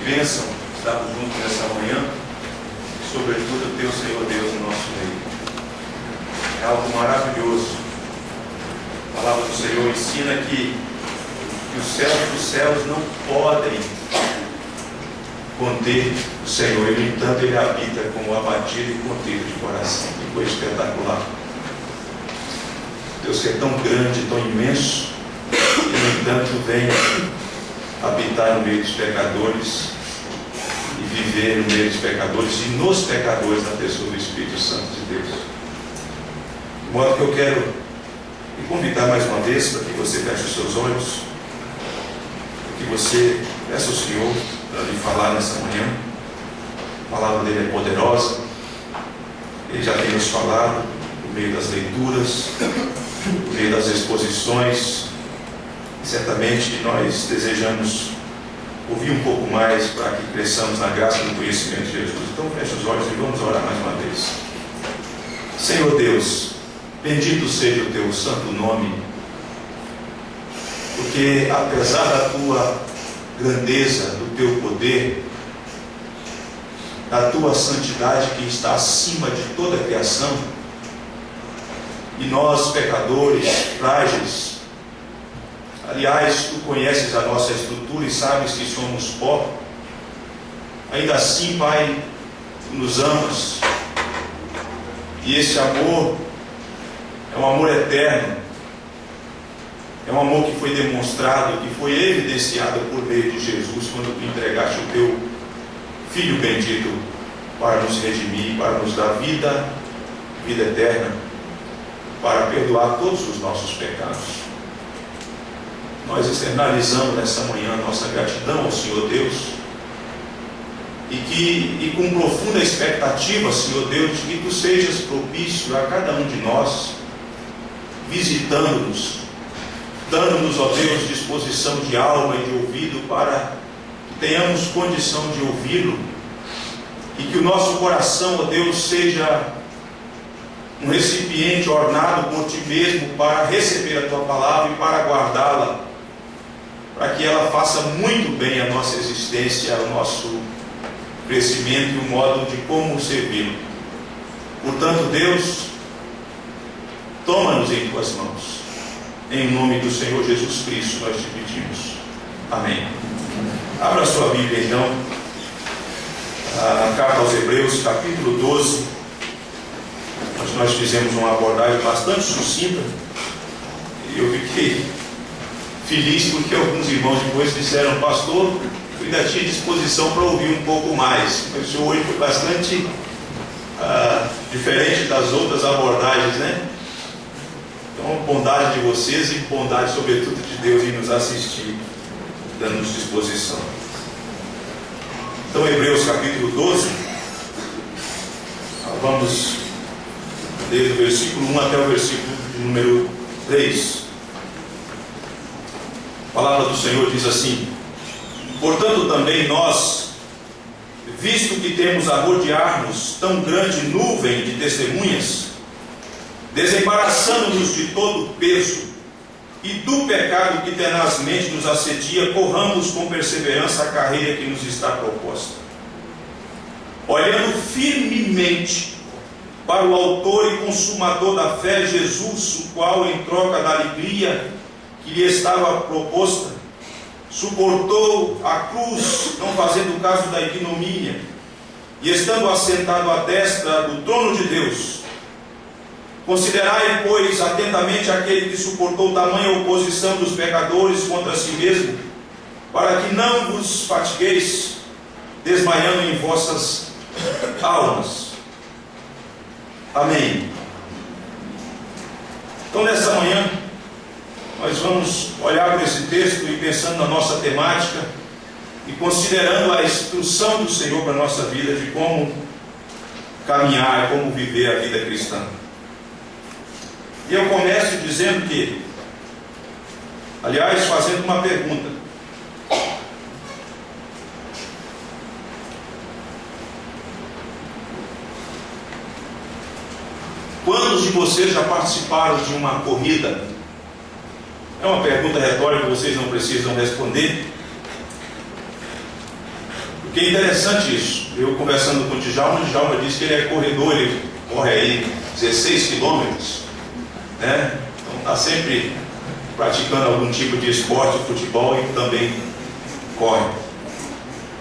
bênção estarmos juntos nessa manhã, e sobretudo ter o Senhor Deus no nosso meio. É algo maravilhoso. A palavra do Senhor ensina que os céus dos céus não podem conter o Senhor, e no entanto Ele habita com o abatido e contrito de coração. Que coisa espetacular. Deus é tão grande, tão imenso, e no entanto vem habitar no meio dos pecadores e viver no meio dos pecadores e nos pecadores na pessoa do Espírito Santo de Deus. De modo que eu quero lhe convidar mais uma vez para que você feche os seus olhos, para que você peça ao Senhor para lhe falar nessa manhã. A palavra dele é poderosa, ele já tem nos falado por meio das leituras, por meio das exposições. Certamente nós desejamos ouvir um pouco mais para que cresçamos na graça do conhecimento de Jesus. Então feche os olhos e vamos orar mais uma vez. Senhor Deus, bendito seja o teu santo nome, porque apesar da tua grandeza, do teu poder, da tua santidade que está acima de toda a criação, e nós pecadores, frágeis, aliás, tu conheces a nossa estrutura e sabes que somos pó. Ainda assim, Pai, tu nos amas. E esse amor é um amor eterno. É um amor que foi demonstrado, que foi evidenciado por meio de Jesus, quando tu entregaste o teu Filho bendito para nos redimir, para nos dar vida eterna, para perdoar todos os nossos pecados. Nós externalizamos nessa manhã a nossa gratidão ao Senhor Deus, e com profunda expectativa, Senhor Deus, de que tu sejas propício a cada um de nós, visitando-nos, dando-nos, ó Deus, disposição de alma e de ouvido, para que tenhamos condição de ouvi-lo, e que o nosso coração, ó Deus, seja um recipiente ornado por ti mesmo para receber a tua palavra e para guardá-la, para que ela faça muito bem a nossa existência, o nosso crescimento e o modo de como servi-lo. Portanto, Deus, toma-nos em tuas mãos. Em nome do Senhor Jesus Cristo nós te pedimos. Amém. Abra sua Bíblia então, na carta aos Hebreus, capítulo 12. Nós fizemos uma abordagem bastante sucinta, e eu fiquei feliz porque alguns irmãos depois disseram: pastor, eu ainda tinha disposição para ouvir um pouco mais, mas o senhor hoje foi bastante diferente das outras abordagens, né? Então, bondade de vocês e bondade sobretudo de Deus em nos assistir, dando-nos disposição. Então, Hebreus capítulo 12, vamos desde o versículo 1 até o versículo número 3. A palavra do Senhor diz assim: portanto também nós, visto que temos a rodear-nos tão grande nuvem de testemunhas, desembaraçando-nos de todo o peso e do pecado que tenazmente nos assedia, corramos com perseverança a carreira que nos está proposta, olhando firmemente para o autor e consumador da fé, Jesus, o qual, em troca da alegria que lhe estava proposta, suportou a cruz, não fazendo caso da ignomínia, e estando assentado à destra do trono de Deus. Considerai, pois, atentamente aquele que suportou tamanha oposição dos pecadores contra si mesmo, para que não vos fatigueis, desmaiando em vossas almas. Amém. Então, nessa manhã, nós vamos olhar para esse texto e pensando na nossa temática e considerando a instrução do Senhor para a nossa vida, de como caminhar, como viver a vida cristã. E eu começo dizendo que, aliás, fazendo uma pergunta: quantos de vocês já participaram de uma corrida? É uma pergunta retórica, vocês não precisam responder. Porque é interessante isso. Eu conversando com o Djalma disse que ele é corredor, ele corre aí 16 quilômetros, né? Então está sempre praticando algum tipo de esporte, futebol, e também corre.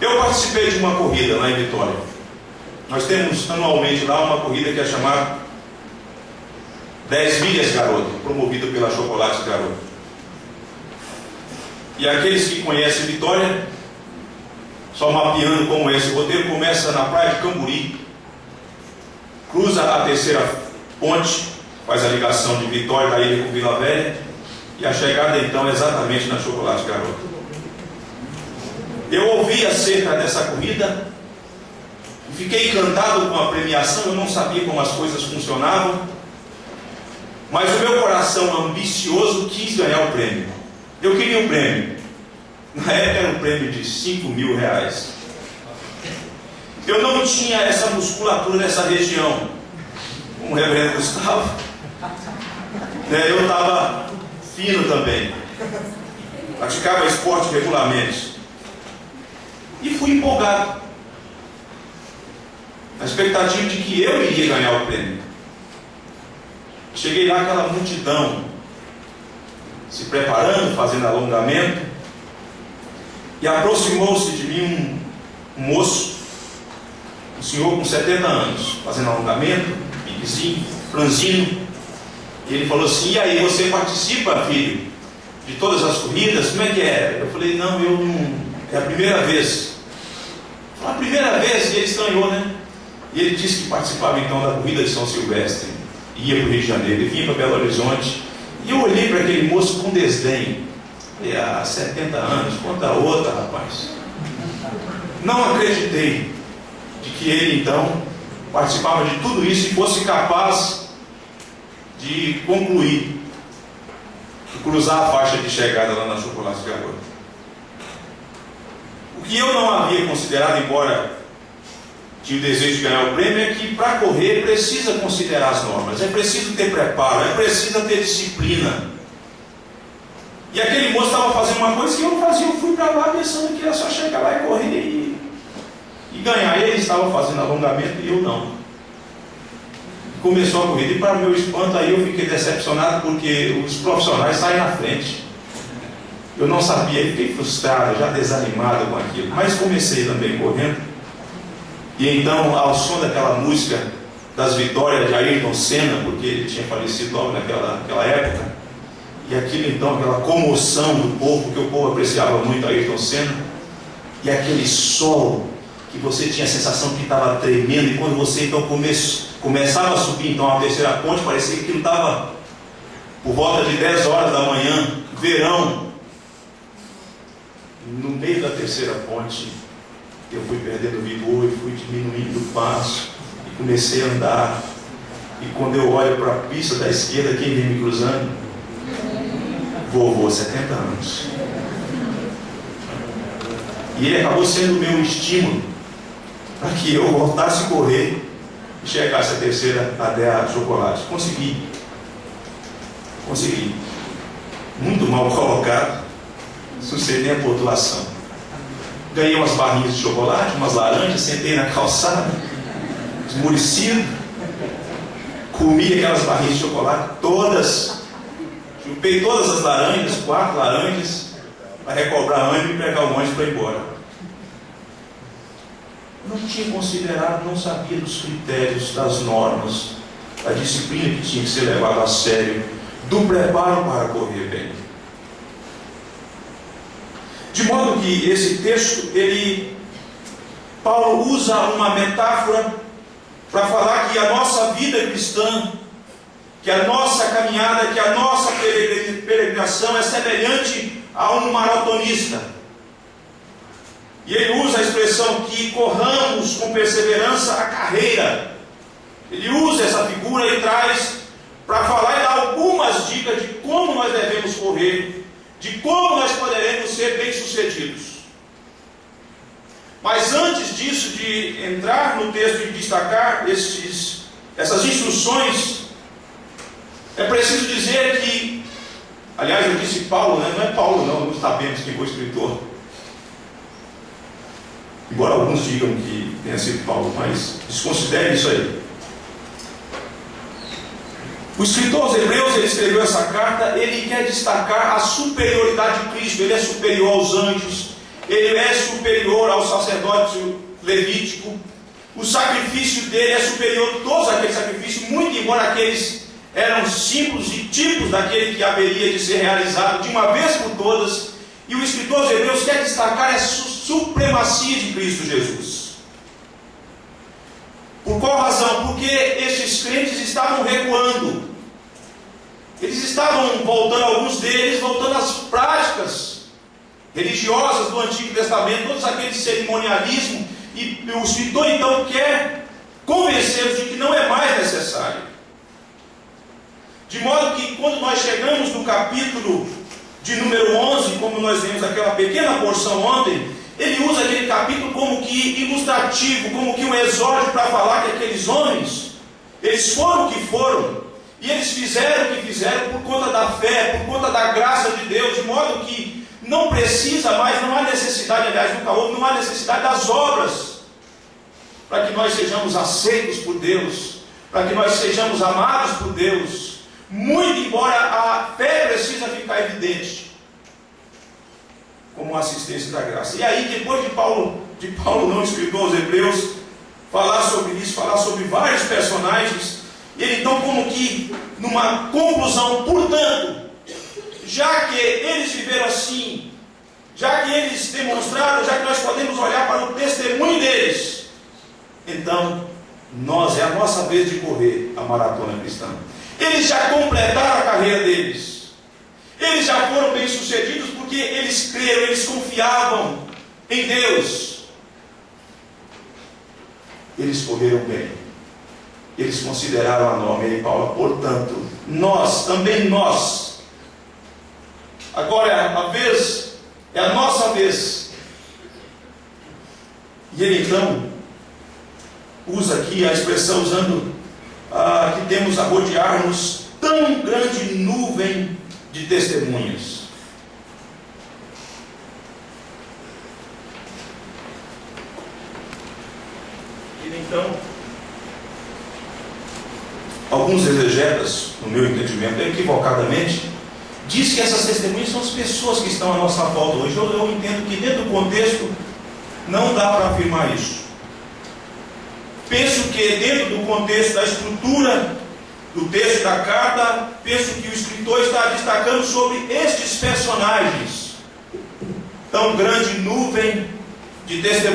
Eu participei de uma corrida lá em Vitória. Nós temos anualmente lá uma corrida que é chamada 10 milhas Garoto, promovida pela Chocolate Garoto. E aqueles que conhecem Vitória, só mapeando como é esse roteiro, começa na praia de Camburi, cruza a terceira ponte, faz a ligação de Vitória da ilha com Vila Velha, e a chegada então é exatamente na Chocolate Garoto. Eu ouvi acerca dessa corrida, fiquei encantado com a premiação. Eu não sabia como as coisas funcionavam, mas o meu coração ambicioso quis ganhar o prêmio. Eu queria um prêmio. Na época era um prêmio de 5 mil reais. Eu não tinha essa musculatura nessa região, como o reverendo Gustavo. Eu estava fino também, praticava esporte regularmente, e fui empolgado, na expectativa de que eu iria ganhar o prêmio. Cheguei lá, aquela multidão se preparando, fazendo alongamento, e aproximou-se de mim um moço, um senhor com 70 anos, fazendo alongamento, piquezinho, franzino. E ele falou assim: e aí, você participa, filho, de todas as corridas? Como é que é? Eu falei: não, eu não, é a primeira vez. A primeira vez, e ele estranhou, né? E ele disse que participava então da corrida de São Silvestre, ia para o Rio de Janeiro, ele vinha para Belo Horizonte. E eu olhei para aquele moço com desdém. Falei: há 70 anos, conta outra, rapaz. Não acreditei de que ele então participava de tudo isso e fosse capaz de concluir, de cruzar a faixa de chegada lá na Chocolate Garoto. O que eu não havia considerado, embora tinha o desejo de ganhar o prêmio, é que para correr precisa considerar as normas, é preciso ter preparo, é preciso ter disciplina. E aquele moço estava fazendo uma coisa que eu não fazia. Eu fui para lá pensando que era só chegar lá e correr e ganhar. Ele estava fazendo alongamento e eu não. Começou a corrida, e para meu espanto aí eu fiquei decepcionado, porque os profissionais saem na frente. Eu não sabia, fiquei frustrado, já desanimado com aquilo, mas comecei também correndo. E então, ao som daquela música das vitórias de Ayrton Senna, porque ele tinha falecido logo naquela época, e aquilo então, aquela comoção do povo, porque o povo apreciava muito Ayrton Senna, e aquele sol que você tinha a sensação que estava tremendo, e quando você então começava a subir então a terceira ponte, parecia que aquilo estava por volta de 10 horas da manhã, verão. No meio da terceira ponte, eu fui perdendo vigor e fui diminuindo o passo, e comecei a andar. E quando eu olho para a pista da esquerda, quem vem me cruzando? Vovô, 70 anos. E ele acabou sendo o meu estímulo para que eu voltasse a correr e chegasse a terceira até a Chocolate. Consegui. Muito mal colocado, sucedi a pontuação. Ganhei umas barrinhas de chocolate, umas laranjas, sentei na calçada, esmurecido, comi aquelas barrinhas de chocolate todas, chupei todas as laranjas, 4 laranjas, para recobrar ânimo e pegar o ônibus para ir embora. Não tinha considerado, não sabia dos critérios, das normas, da disciplina que tinha que ser levada a sério, do preparo para correr bem. De modo que esse texto, Paulo usa uma metáfora para falar que a nossa vida cristã, que a nossa caminhada, que a nossa peregrinação é semelhante a um maratonista. E ele usa a expressão que corramos com perseverança a carreira. Ele usa essa figura e traz para falar e dar algumas dicas de como nós devemos correr, de como nós poderemos ser bem-sucedidos. Mas antes disso, de entrar no texto e destacar essas instruções, é preciso dizer que, aliás, eu disse Paulo, né? Não é Paulo não sabemos quem foi o escritor. embora alguns digam que tenha sido Paulo, mas desconsidere isso aí. O escritor aos Hebreus, ele escreveu essa carta, ele quer destacar a superioridade de Cristo. Ele é superior aos anjos, ele é superior ao sacerdócio levítico. O sacrifício dele é superior a todos aqueles sacrifícios, muito embora aqueles eram símbolos e tipos daquele que haveria de ser realizado de uma vez por todas. E o escritor aos Hebreus quer destacar essa supremacia de Cristo Jesus. Por qual razão? Porque estes crentes estavam recuando. Eles estavam voltando, alguns deles, voltando às práticas religiosas do Antigo Testamento, todos aqueles cerimonialismos, e o escritor então quer convencê-los de que não é mais necessário. De modo que quando nós chegamos no capítulo de número 11, como nós vimos aquela pequena porção ontem, ele usa aquele capítulo como que ilustrativo, como que um exórdio para falar que aqueles homens, eles foram o que foram, e eles fizeram o que fizeram por conta da fé, por conta da graça de Deus, de modo que não precisa mais, não há necessidade, aliás, nunca houve, não há necessidade das obras, para que nós sejamos aceitos por Deus, para que nós sejamos amados por Deus, muito embora a fé precisa ficar evidente, como assistência da graça. E aí, depois de Paulo não escreveu aos Hebreus, falar sobre isso, falar sobre vários personagens, ele então como que numa conclusão, portanto, já que eles viveram assim, já que eles demonstraram, já que nós podemos olhar para o testemunho deles, então é a nossa vez de correr a maratona cristã. Eles já completaram a carreira deles. Eles já foram bem-sucedidos porque eles creram, eles confiavam em Deus. Eles correram bem. Eles consideraram a norma. E Paulo, portanto, também nós, agora é a nossa vez. E ele então usa aqui a expressão, usando que temos a rodear-nos tão grande nuvem de testemunhas. E então, alguns exegetas, no meu entendimento, equivocadamente, diz que essas testemunhas são as pessoas que estão à nossa volta hoje. Eu entendo que dentro do contexto não dá para afirmar isso. Penso que dentro do contexto da estrutura do texto da carta, penso que o escritor está destacando sobre estes personagens. Tão grande nuvem de testemunhas.